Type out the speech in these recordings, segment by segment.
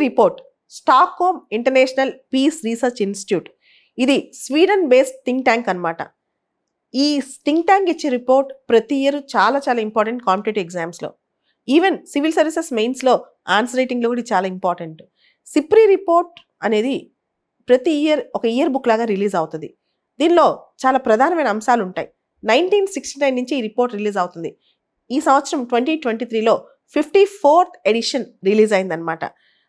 Report, Stockholm international peace research institute, ఇది Sweden based think tank అనమాట. ఈ think tank ఇచ్చే రిపోర్ట్ ప్రతి ఇయర్ చాలా చాలా ఇంపార్టెంట్ కాంపిటేటివ్ ఎగ్జామ్స్లో, ఈవెన్ సివిల్ సర్వీసెస్ మెయిన్స్లో ఆన్సర్ రైటింగ్లో కూడా చాలా ఇంపార్టెంట్. సిప్రీ రిపోర్ట్ అనేది ప్రతి ఇయర్ ఒక ఇయర్ బుక్ లాగా రిలీజ్ అవుతుంది. దీనిలో చాలా ప్రధానమైన అంశాలు ఉంటాయి. 1969 నుంచి ఈ రిపోర్ట్ రిలీజ్ అవుతుంది. ఈ సంవత్సరం 2023లో 54th ఎడిషన్ రిలీజ్ అయిందనమాట.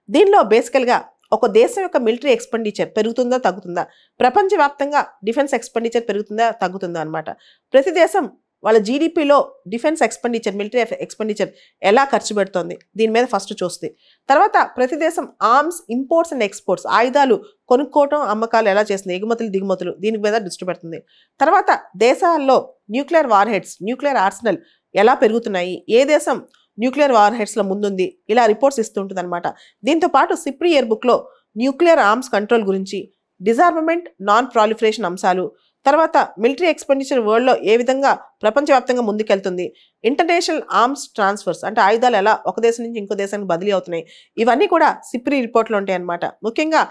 దీనిలో బేసికల్గా ఒక దేశం యొక్క మిలిటరీ ఎక్స్పెండిచర్ పెరుగుతుందా తగ్గుతుందా, ప్రపంచవ్యాప్తంగా డిఫెన్స్ ఎక్స్పెండిచర్ పెరుగుతుందా తగ్గుతుందా అనమాట. ప్రతి దేశం వాళ్ళ జీడిపిలో డిఫెన్స్ ఎక్స్పెండిచర్, మిలిటరీ ఎక్స్పెండిచర్ ఎలా ఖర్చు పెడుతోంది దీని మీద ఫస్ట్ చూస్తుంది. తర్వాత ప్రతి దేశం ఆర్మ్స్ ఇంపోర్ట్స్ అండ్ ఎక్స్పోర్ట్స్, ఆయుధాలు కొనుక్కోవటం అమ్మకాలు ఎలా చేస్తుంది, ఎగుమతులు దిగుమతులు దీని మీద దృష్టి పెడుతుంది. తర్వాత దేశాల్లో nuclear war heads, nuclear arsenal ఎలా పెరుగుతున్నాయి, ఏ దేశం న్యూక్లియర్ వార్ హెడ్స్లో ముందుంది, ఇలా రిపోర్ట్స్ ఇస్తూ ఉంటుంది అనమాట. దీంతో పాటు సిప్రీ ఇయర్ బుక్లో న్యూక్లియర్ ఆర్మ్స్ కంట్రోల్ గురించి, డిజార్మమెంట్, నాన్ ప్రాలిఫరేషన్ అంశాలు, తర్వాత మిలిటరీ ఎక్స్పెండిచర్ వరల్డ్లో ఏ విధంగా ప్రపంచవ్యాప్తంగా ముందుకెళ్తుంది, ఇంటర్నేషనల్ ఆర్మ్స్ ట్రాన్స్ఫర్స్ అంటే ఆయుధాలు ఎలా ఒక దేశం నుంచి ఇంకో దేశానికి బదిలీ అవుతున్నాయి, ఇవన్నీ కూడా సిప్రీ రిపోర్ట్లో ఉంటాయి అనమాట. ముఖ్యంగా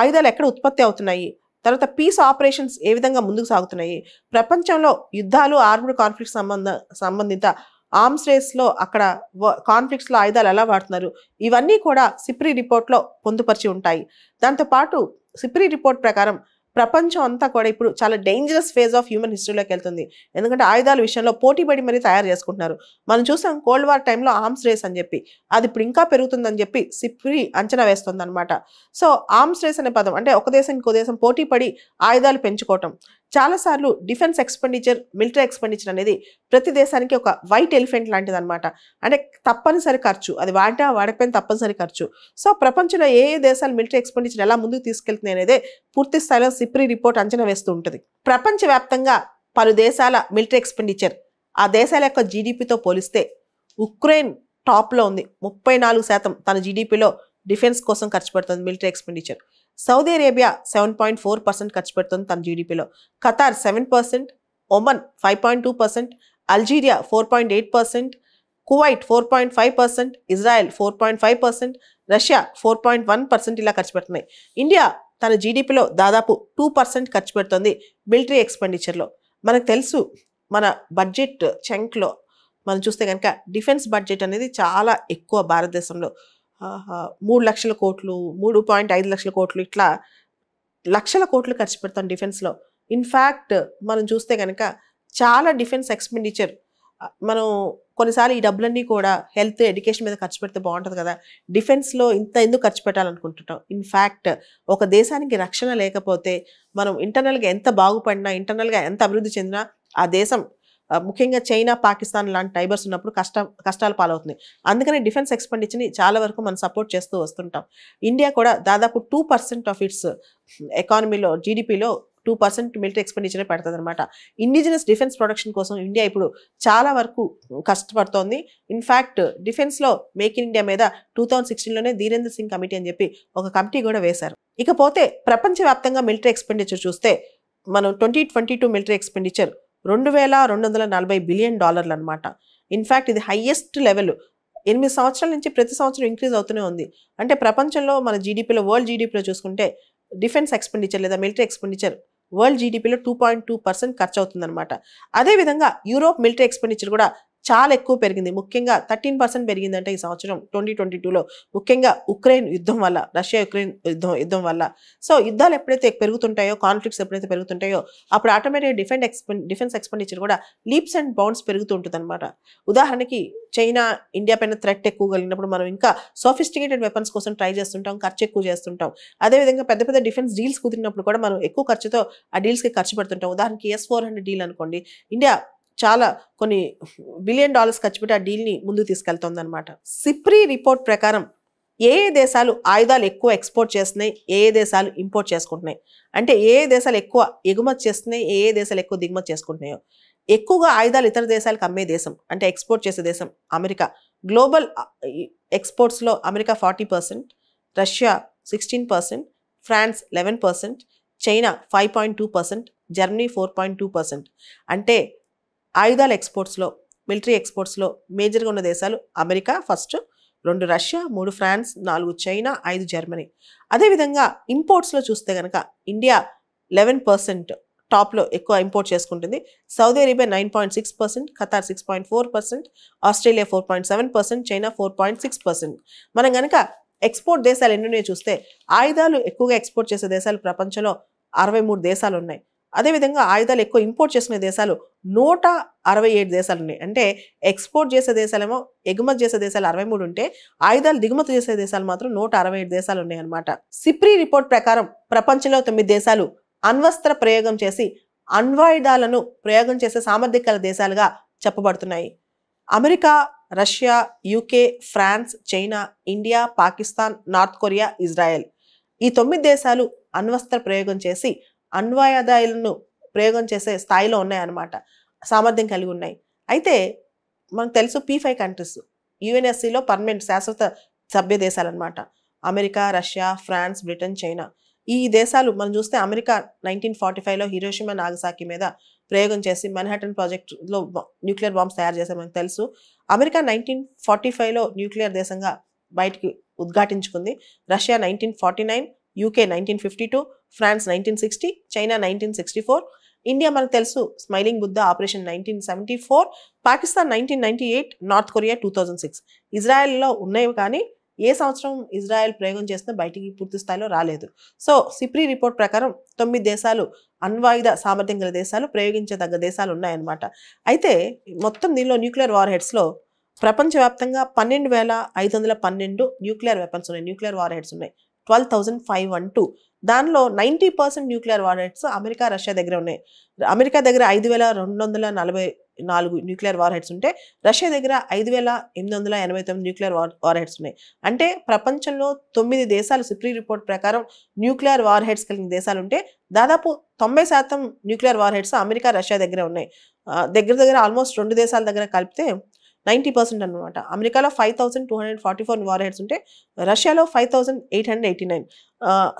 ఆయుధాలు ఎక్కడ ఉత్పత్తి అవుతున్నాయి, తర్వాత పీస్ ఆపరేషన్స్ ఏ విధంగా ముందుకు సాగుతున్నాయి, ప్రపంచంలో యుద్ధాలు, ఆర్మ్డ్ కాన్ఫ్లిక్ట్ సంబంధిత ఆర్మ్స్ రేస్లో అక్కడ కాన్ఫ్లిక్ట్స్లో ఆయుధాలు ఎలా వాడుతున్నారు, ఇవన్నీ కూడా సిప్రీ రిపోర్ట్లో పొందుపరిచి ఉంటాయి. దాంతోపాటు సిప్రీ రిపోర్ట్ ప్రకారం ప్రపంచం అంతా కూడా ఇప్పుడు చాలా డేంజరస్ ఫేజ్ ఆఫ్ హ్యూమన్ హిస్టరీలోకి వెళ్తుంది. ఎందుకంటే ఆయుధాల విషయంలో పోటీపడి మరీ తయారు చేసుకుంటున్నారు. మనం చూసాం కోల్డ్ వార్ టైంలో ఆర్మ్స్ రేస్ అని చెప్పి, అది ఇప్పుడు ఇంకా పెరుగుతుందని చెప్పి సిప్రీ అంచనా వేస్తుంది అనమాట. సో ఆర్మ్స్ రేస్ అనే పదం అంటే ఒక దేశం ఇంకో దేశం పోటీపడి ఆయుధాలు పెంచుకోవటం. చాలాసార్లు డిఫెన్స్ ఎక్స్పెండిచర్, మిలిటరీ ఎక్స్పెండిచర్ అనేది ప్రతి దేశానికి ఒక వైట్ ఎలిఫెంట్ లాంటిది అనమాట. అంటే తప్పనిసరి ఖర్చు, అది వాడకపోయిన తప్పనిసరి ఖర్చు. సో ప్రపంచంలో ఏ ఏ దేశాలు మిలిటరీ ఎక్స్పెండిచర్ ఎలా ముందుకు తీసుకెళ్తున్నాయి అనేదే పూర్తి స్థాయిలో సిప్రీ రిపోర్ట్ అంచనా వేస్తూ ఉంటుంది. ప్రపంచవ్యాప్తంగా పలు దేశాల మిలిటరీ ఎక్స్పెండిచర్ ఆ దేశాల యొక్క జీడిపితో పోలిస్తే ఉక్రెయిన్ టాప్లో ఉంది. 34% తన జీడిపిలో డిఫెన్స్ కోసం ఖర్చు పెడుతుంది మిలిటరీ ఎక్స్పెండిచర్. సౌదీ అరేబియా 7.4% ఖర్చు పెడుతుంది తన జీడిపిలో. Qatar 7%, Oman 5.2%, Algeria 4.8%, Kuwait 4.5%, Israel 4.5%, Russia 4.1% ఇలా ఖర్చు పెడుతున్నాయి. ఇండియా తన జీడిపిలో దాదాపు 2% ఖర్చు పెడుతుంది మిలిటరీ ఎక్స్పెండిచర్లో. మనకు తెలుసు మన బడ్జెట్ చంక్లో మనం చూస్తే కనుక డిఫెన్స్ బడ్జెట్ అనేది చాలా ఎక్కువ భారతదేశంలో. 3 లక్షల కోట్లు, 3.5 లక్షల కోట్లు, ఇట్లా లక్షల కోట్లు ఖర్చు పెడతాం డిఫెన్స్లో. ఇన్ఫ్యాక్ట్ మనం చూస్తే కనుక చాలా డిఫెన్స్ ఎక్స్పెండిచర్ మనం కొన్నిసార్లు ఈ డబ్బులన్నీ కూడా హెల్త్, ఎడ్యుకేషన్ మీద ఖర్చు పెడితే బాగుంటుంది కదా, డిఫెన్స్లో ఇంత ఎందుకు ఖర్చు పెట్టాలనుకుంటుంటాం. ఇన్ఫ్యాక్ట్ ఒక దేశానికి రక్షణ లేకపోతే మనం ఇంటర్నల్గా ఎంత బాగుపడినా, ఇంటర్నల్గా ఎంత అభివృద్ధి చెందినా ఆ దేశం ముఖ్యంగా చైనా, పాకిస్తాన్ లాంటి నైబర్స్ ఉన్నప్పుడు కష్టాలు పాలవుతుంది. అందుకని డిఫెన్స్ ఎక్స్పెండిచర్ని చాలా వరకు మనం సపోర్ట్ చేస్తూ వస్తుంటాం. ఇండియా కూడా దాదాపు 2% ఆఫ్ ఇట్స్ ఎకానమీలో, జీడిపిలో 2% మిలిటరీ ఎక్స్పెండిచరే పెడుతుంది అనమాట. ఇండిజినస్ డిఫెన్స్ ప్రొడక్షన్ కోసం ఇండియా ఇప్పుడు చాలా వరకు కష్టపడుతోంది. ఇన్ఫ్యాక్ట్ డిఫెన్స్లో మేక్ ఇన్ ఇండియా మీద 2016లోనే ధీరేంద్ర సింగ్ కమిటీ అని చెప్పి ఒక కమిటీ కూడా వేశారు. ఇకపోతే ప్రపంచవ్యాప్తంగా మిలిటరీ ఎక్స్పెండిచర్ చూస్తే మనం 2022 మిలిటరీ ఎక్స్పెండిచర్ $2,240 బిలియన్ అనమాట. ఇన్ఫ్యాక్ట్ ఇది హైయెస్ట్ లెవెల్. 8 సంవత్సరాల నుంచి ప్రతి సంవత్సరం ఇంక్రీజ్ అవుతూనే ఉంది. అంటే ప్రపంచంలో మన జీడిపిలో, వరల్డ్ జీడిపిలో చూసుకుంటే డిఫెన్స్ ఎక్స్పెండిచర్ లేదా మిలిటరీ ఎక్స్పెండిచర్ వరల్డ్ జీడిపిలో 2.2% ఖర్చు అవుతుందన్నమాట. అదేవిధంగా యూరోప్ మిలిటరీ ఎక్స్పెండిచర్ కూడా చాలా ఎక్కువ పెరిగింది. ముఖ్యంగా 13% పెరిగిందంటే ఈ సంవత్సరం 2022లో, ముఖ్యంగా ఉక్రెయిన్ యుద్ధం వల్ల, రష్యా యుక్రెయిన్ యుద్ధం వల్ల. సో యుద్ధాలు ఎప్పుడైతే పెరుగుతుంటాయో, కాన్ఫ్లిక్ట్స్ ఎప్పుడైతే పెరుగుతుంటాయో అప్పుడు ఆటోమేటిక్గా డిఫెన్స్ ఎక్స్పెండిచర్ కూడా లీప్స్ అండ్ బౌండ్స్ పెరుగుతూ ఉంటుంది అనమాట. ఉదాహరణకి చైనా, ఇండియా పైన థ్రెట్ ఎక్కువ కలిగినప్పుడు మనం ఇంకా సోఫిస్టికేటెడ్ వెపన్స్ కోసం ట్రై చేస్తుంటాం, ఖర్చు ఎక్కువ చేస్తుంటాం. అదేవిధంగా పెద్ద పెద్ద డిఫెన్స్ డీల్స్ కుదిరినప్పుడు కూడా మనం ఎక్కువ ఖర్చుతో ఆ డీల్స్కి ఖర్చు పెడుతుంటాం. ఉదాహరణకి S-400 డీల్ అనుకోండి, ఇండియా చాలా కొన్ని $1 బిలియన్ ఖర్చు పెట్టి ఆ డీల్ని ముందుకు తీసుకెళ్తుంది అనమాట. సిప్రీ రిపోర్ట్ ప్రకారం ఏ ఏ దేశాలు ఆయుధాలు ఎక్కువ ఎక్స్పోర్ట్ చేస్తున్నాయి, ఏ ఏ దేశాలు ఇంపోర్ట్ చేసుకుంటున్నాయి, అంటే ఏ ఏ దేశాలు ఎక్కువ ఎగుమతి చేస్తున్నాయి, ఏ ఏ దేశాలు ఎక్కువ దిగుమతి చేసుకుంటున్నాయో. ఎక్కువగా ఆయుధాలు ఇతర దేశాలకు అమ్మే దేశం అంటే ఎక్స్పోర్ట్ చేసే దేశం అమెరికా. గ్లోబల్ ఎక్స్పోర్ట్స్లో America 40%, Russia 16%, France 11%, China 5.2%, Germany 4.2%. అంటే ఆయుధాల ఎక్స్పోర్ట్స్లో, మిలిటరీ ఎక్స్పోర్ట్స్లో మేజర్గా ఉన్న దేశాలు America first, 2 Russia, 3 France, 4 China, 5 Germany. అదేవిధంగా ఇంపోర్ట్స్లో చూస్తే కనుక ఇండియా 11% టాప్లో ఎక్కువ ఇంపోర్ట్ చేసుకుంటుంది. Saudi Arabia 9.6%, Qatar 6.4%, Australia 4.7%, China 4.6%. మనం కనుక ఎక్స్పోర్ట్ దేశాలు ఎన్నున్నాయో చూస్తే ఆయుధాలు ఎక్కువగా ఎక్స్పోర్ట్ చేసే దేశాలు ప్రపంచంలో 63 దేశాలు ఉన్నాయి. అదేవిధంగా ఆయుధాలు ఎక్కువ ఇంపోర్ట్ చేసుకునే దేశాలు 167 దేశాలు ఉన్నాయి. అంటే ఎక్స్పోర్ట్ చేసే దేశాలేమో ఎగుమతి చేసే దేశాలు 63 ఉంటే ఆయుధాలు దిగుమతి చేసే దేశాలు మాత్రం 167 దేశాలు ఉన్నాయి అన్నమాట. సిప్రీ రిపోర్ట్ ప్రకారం ప్రపంచంలో 9 దేశాలు అణ్వస్త్ర ప్రయోగం చేసి అణ్వాయుధాలను ప్రయోగం చేసే సామర్థ్యం గల దేశాలుగా చెప్పబడుతున్నాయి. America, Russia, UK, France, China, India, Pakistan, North Korea, Israel ఈ 9 దేశాలు అణ్వస్త్ర ప్రయోగం చేసి అణ్వాయుధాలను ప్రయోగం చేసే స్థాయిలో ఉన్నాయన్నమాట, సామర్థ్యం కలిగి ఉన్నాయి. అయితే మనకు తెలుసు P5 కంట్రీస్ యుఎన్ఎస్సిలో పర్మనెంట్ శాశ్వత సభ్య దేశాలు అనమాట. America, Russia, France, Britain, China. ఈ దేశాలు మనం చూస్తే అమెరికా 1945లో హిరోషిమా నాగసాకి మీద ప్రయోగం చేసి మన్హాటన్ ప్రాజెక్టులో న్యూక్లియర్ బాంబ్స్ తయారు చేసే మనకు తెలుసు. అమెరికా 1945లో న్యూక్లియర్ దేశంగా బయటికి ఉద్ఘాటించుకుంది. Russia 1949, UK 1952, France 1960, China 1964, India మనకు తెలుసు smiling Buddha operation 1974, Pakistan 1998, North Korea 2006. ఇజ్రాయెల్లో ఉన్నాయి కానీ ఏ సంవత్సరం ఇజ్రాయెల్ ప్రయోగం చేసినా బయటికి పూర్తి స్థాయిలో రాలేదు. సో సిప్రీ రిపోర్ట్ ప్రకారం 9 దేశాలు అణ్వాయుధ సామర్థ్యం గల దేశాలు, ప్రయోగించదగ్గ దేశాలు ఉన్నాయన్నమాట. అయితే మొత్తం దీనిలో న్యూక్లియర్ వార్ హెడ్స్లో ప్రపంచవ్యాప్తంగా 12,512 న్యూక్లియర్ వెపన్స్ ఉన్నాయి, న్యూక్లియర్ వార్ హెడ్స్ ఉన్నాయి. 12,512. దానిలో 90% nuclear war heads America, Russia దగ్గర ఉన్నాయి. అమెరికా దగ్గర 5,244 న్యూక్లియర్ వార్ హెడ్స్ ఉంటే రష్యా దగ్గర 5,889 న్యూక్లియర్ వార్ హెడ్స్ ఉన్నాయి. అంటే ప్రపంచంలో 9 దేశాలు సిప్రీ రిపోర్ట్ ప్రకారం న్యూక్లియర్ వార్ హెడ్స్ కలిగిన దేశాలు ఉంటే దాదాపు 90% nuclear war heads America, Russia దగ్గర ఉన్నాయి. దగ్గర దగ్గర ఆల్మోస్ట్ 2 దేశాల దగ్గర కలిపితే 90% అనమాట. అమెరికాలో 5,244 వార్ హెడ్స్ ఉంటే రష్యాలో 5,889.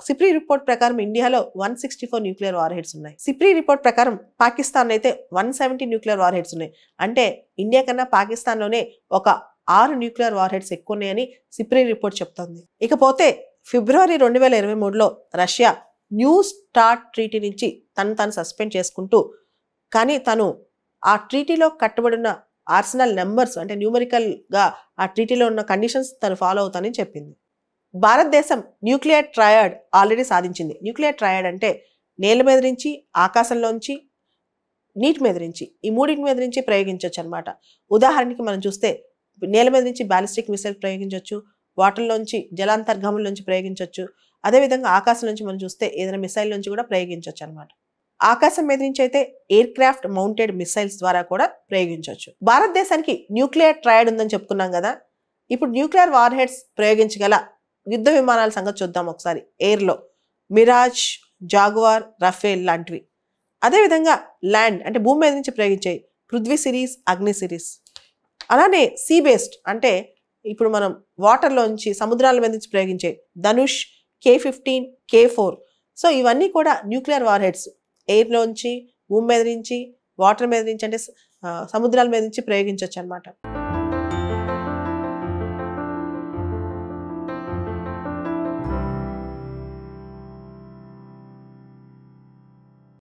సిప్రీ రిపోర్ట్ ప్రకారం ఇండియాలో 164 న్యూక్లియర్ వార్ హెడ్స్ ఉన్నాయి. సిప్రీ రిపోర్ట్ ప్రకారం పాకిస్తాన్ అయితే 170 న్యూక్లియర్ వార్ హెడ్స్ ఉన్నాయి. అంటే ఇండియా కన్నా పాకిస్తాన్లోనే ఒక 6 న్యూక్లియర్ వార్ హెడ్స్ ఎక్కువ ఉన్నాయని సిప్రీ రిపోర్ట్ చెప్తోంది. ఇకపోతే ఫిబ్రవరి 2023లో రష్యా న్యూ స్టార్ట్ ట్రీటీ నుంచి తను సస్పెండ్ చేసుకుంటూ, కానీ తను ఆ ట్రీటీలో కట్టబడిన ఆర్సనల్ నెంబర్స్ అంటే న్యూమరికల్గా ఆ ట్రీటీలో ఉన్న కండిషన్స్ తను ఫాలో అవుతానని చెప్పింది. భారతదేశం న్యూక్లియర్ ట్రయాడ్ ఆల్రెడీ సాధించింది. న్యూక్లియర్ ట్రయాడ్ అంటే నేల మీద నుంచి, ఆకాశంలోంచి, నీటి మీద నుంచి, ఈ మూడింటి మీద నుంచి ప్రయోగించవచ్చు అనమాట. ఉదాహరణకి మనం చూస్తే నేల మీద నుంచి బ్యాలిస్టిక్ మిసైల్ ప్రయోగించవచ్చు, వాటర్లోంచి జలాంతర్గమంలోంచి ప్రయోగించవచ్చు, అదేవిధంగా ఆకాశం నుంచి మనం చూస్తే ఏదైనా మిసైల్ నుంచి కూడా ప్రయోగించవచ్చు అనమాట. ఆకాశం మీద నుంచి అయితే ఎయిర్ క్రాఫ్ట్ మౌంటెడ్ మిసైల్స్ ద్వారా కూడా ప్రయోగించవచ్చు. భారతదేశానికి న్యూక్లియర్ ట్రయాడ్ ఉందని చెప్పుకున్నాం కదా. ఇప్పుడు న్యూక్లియర్ వార్ హెడ్స్ ప్రయోగించగల యుద్ధ విమానాల సంగతి చూద్దాం ఒకసారి. ఎయిర్లో మిరాజ్, జాగువార్, రఫేల్ లాంటివి. అదేవిధంగా ల్యాండ్ అంటే భూమి మీద నుంచి ప్రయోగించే పృథ్వీ సిరీస్, అగ్ని సిరీస్. అలానే సీ బేస్డ్ అంటే ఇప్పుడు మనం వాటర్లోంచి, సముద్రాల మీద నుంచి ప్రయోగించే ధనుష్, K-15, K4. సో ఇవన్నీ కూడా న్యూక్లియర్ వార్ హెడ్స్. ఎయిర్లోంచి, భూమి మీద నుంచి, వాటర్ మీద నుంచి అంటే సముద్రాల మీద నుంచి ప్రయోగించవచ్చు అనమాట.